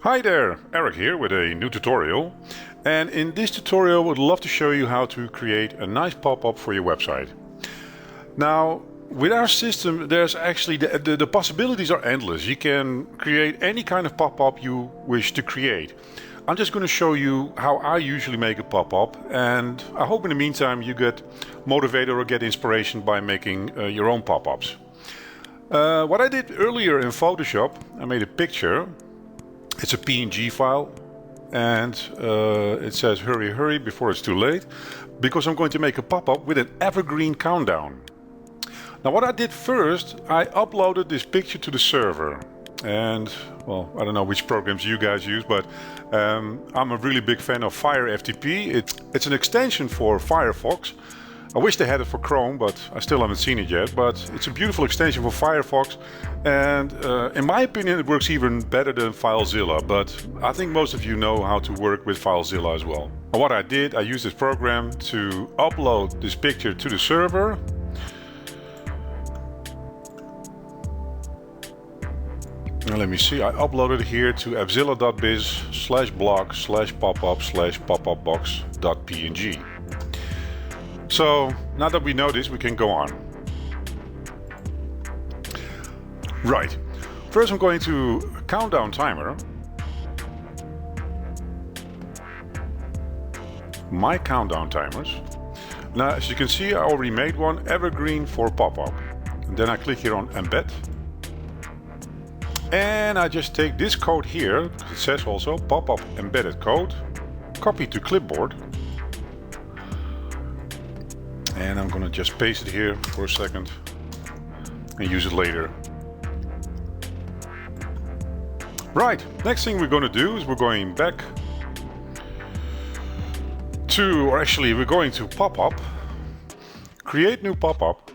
Hi there, Eric here with a new tutorial. And in this tutorial I would love to show you how to create a nice pop-up for your website. Now, with our system there's actually the possibilities are endless. You can create any kind of pop-up you wish to create. I'm just going to show you how I usually make a pop-up, and I hope in the meantime you get motivated or get inspiration by making your own pop-ups. What I did earlier in Photoshop, I made a picture. It's a PNG file, and it says hurry hurry before it's too late, because I'm going to make a pop-up with an evergreen countdown. Now what I did first, I uploaded this picture to the server, and well, I don't know which programs you guys use, but I'm a really big fan of Fire FTP. It's an extension for Firefox. I wish they had it for Chrome, but I still haven't seen it yet. But it's a beautiful extension for Firefox, and in my opinion it works even better than AppZilla, but I think most of you know how to work with AppZilla as well. And what I did, I used this program to upload this picture to the server. Now let me see, I uploaded it here to appzilla.biz/blog/popup/popupbox.png. So now that we know this, we can go on. Right, first I'm going to countdown timer. My countdown timers. Now as you can see, I already made one, evergreen for pop-up. And then I click here on embed. And I just take this code here, it says also pop-up embedded code, copy to clipboard. And I'm gonna just paste it here for a second and use it later. Right, next thing we're gonna do is we're going back to, or actually we're going to Popup, create new pop-up.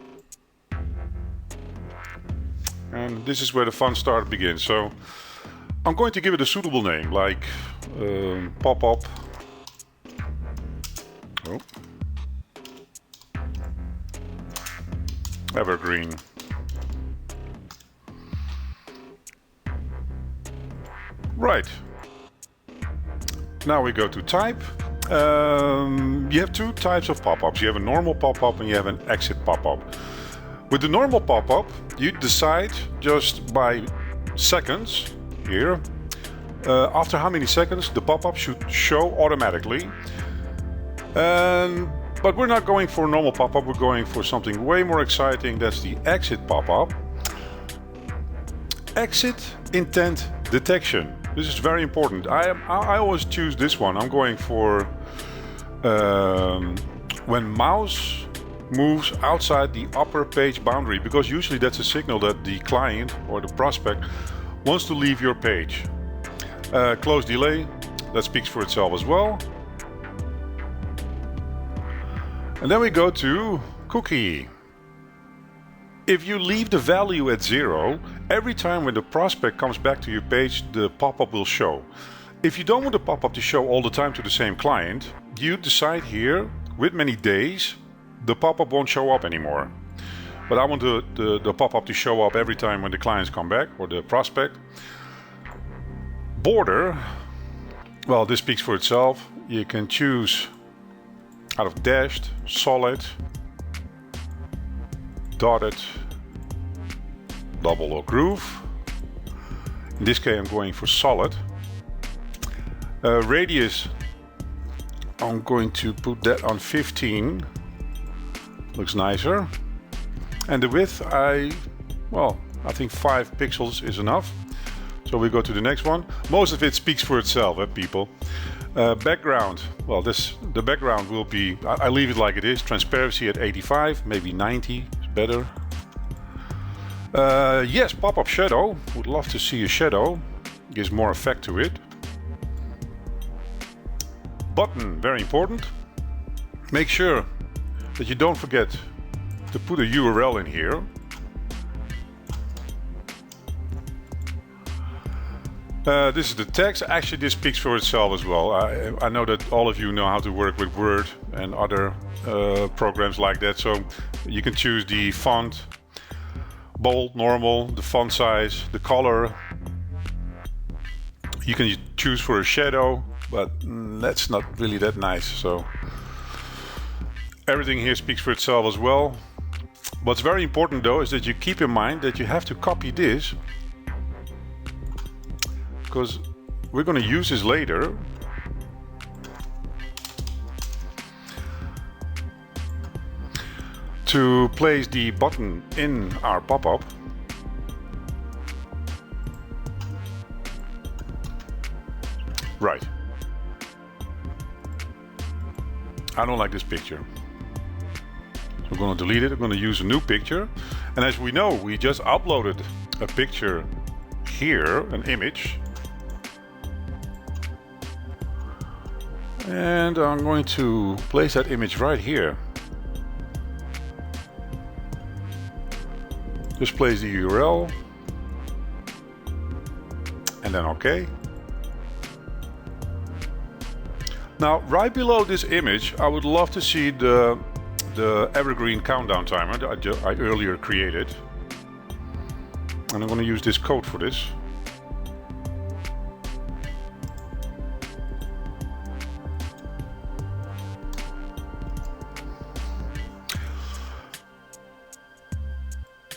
And this is where the fun start begins. So I'm going to give it a suitable name, like pop-up. Oh. Evergreen. Right. Now we go to type. You have two types of pop-ups. You have a normal pop-up and you have an exit pop-up. With the normal pop-up, you decide just by seconds here, after how many seconds the pop-up should show automatically. But we're not going for a normal pop-up, we're going for something way more exciting. That's the exit pop-up. Exit intent detection. This is very important. I always choose this one. I'm going for when mouse moves outside the upper page boundary, because usually that's a signal that the client or the prospect wants to leave your page. Close delay, that speaks for itself as well. And then we go to cookie. If you leave the value at 0, every time when the prospect comes back to your page, the pop-up will show. If you don't want the pop-up to show all the time to the same client, you decide here, with many days, the pop-up won't show up anymore. But I want the pop-up to show up every time when the clients come back, or the prospect. Border, well, this speaks for itself. You can choose out of dashed, solid, dotted, double or groove. In this case I'm going for solid. Radius, I'm going to put that on 15. Looks nicer. And the width, I think 5 pixels is enough. So we go to the next one. Most of it speaks for itself, people. Background, well, the background will be, I leave it like it is. Transparency at 85, maybe 90 is better. Yes, pop-up shadow. Would love to see a shadow. Gives more effect to it. Button, very important. Make sure that you don't forget to put a URL in here. This is the text. Actually, this speaks for itself as well. I know that all of you know how to work with Word and other programs like that, so you can choose the font, bold, normal, the font size, the color. You can choose for a shadow, but that's not really that nice. So everything here speaks for itself as well. What's very important though is that you keep in mind that you have to copy this, because we're going to use this later. To place the button in our pop-up. Right. I don't like this picture. So we're going to delete it. I'm going to use a new picture. And as we know, we just uploaded a picture here, an image. And I'm going to place that image right here. Just place the URL. And then OK. Now, right below this image, I would love to see the evergreen countdown timer that I earlier created. And I'm going to use this code for this.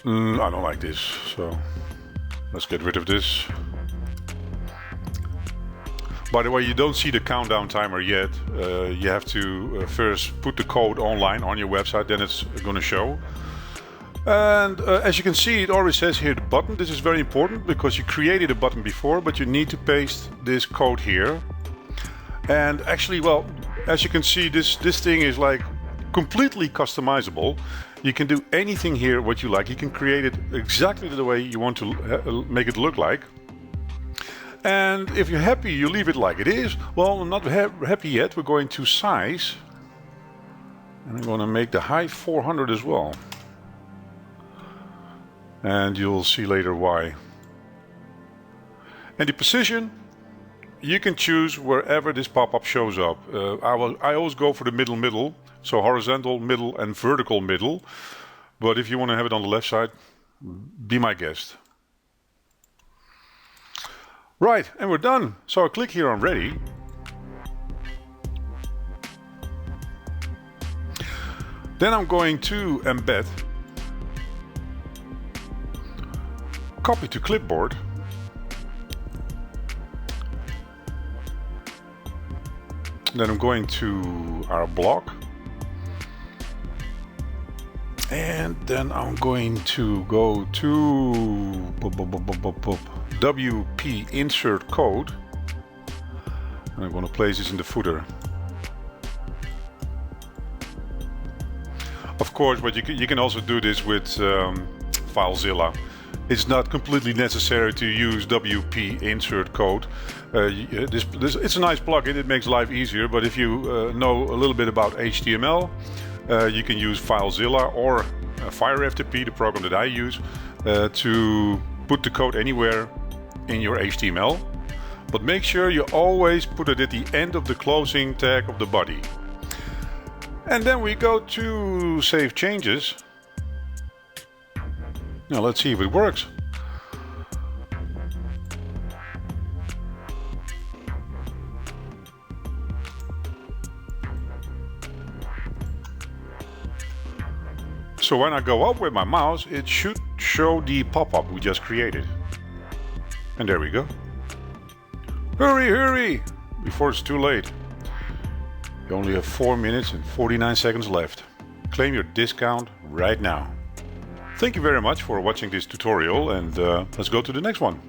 I don't like this, so let's get rid of this. By the way, you don't see the countdown timer yet. You have to first put the code online on your website, then it's going to show. And as you can see, it already says here the button. This is very important because you created a button before, but you need to paste this code here. And actually, well, as you can see, this thing is like completely customizable. You can do anything here what you like. You can create it exactly the way you want to make it look like. And if you're happy, you leave it like it is. Well, I'm not happy yet. We're going to size. And I'm going to make the height 400 as well. And you'll see later why. And the position, you can choose wherever this pop-up shows up. I always go for the middle. So horizontal, middle, and vertical middle. But if you want to have it on the left side, be my guest. Right, and we're done. So I click here on ready. Then I'm going to embed, copy to clipboard, then I'm going to our block, and then I'm going to go to WP insert code, and I'm going to place this in the footer. Of course, but you can also do this with FileZilla. It's not completely necessary to use WP insert code. It's a nice plugin, it makes life easier, but if you know a little bit about HTML, you can use FileZilla or FireFTP, the program that I use, to put the code anywhere in your HTML. But make sure you always put it at the end of the closing tag of the body. And then we go to save changes. Now let's see if it works. So when I go up with my mouse, it should show the pop-up we just created. And there we go. Hurry, hurry! Before it's too late. You only have 4 minutes and 49 seconds left. Claim your discount right now. Thank you very much for watching this tutorial, and let's go to the next one.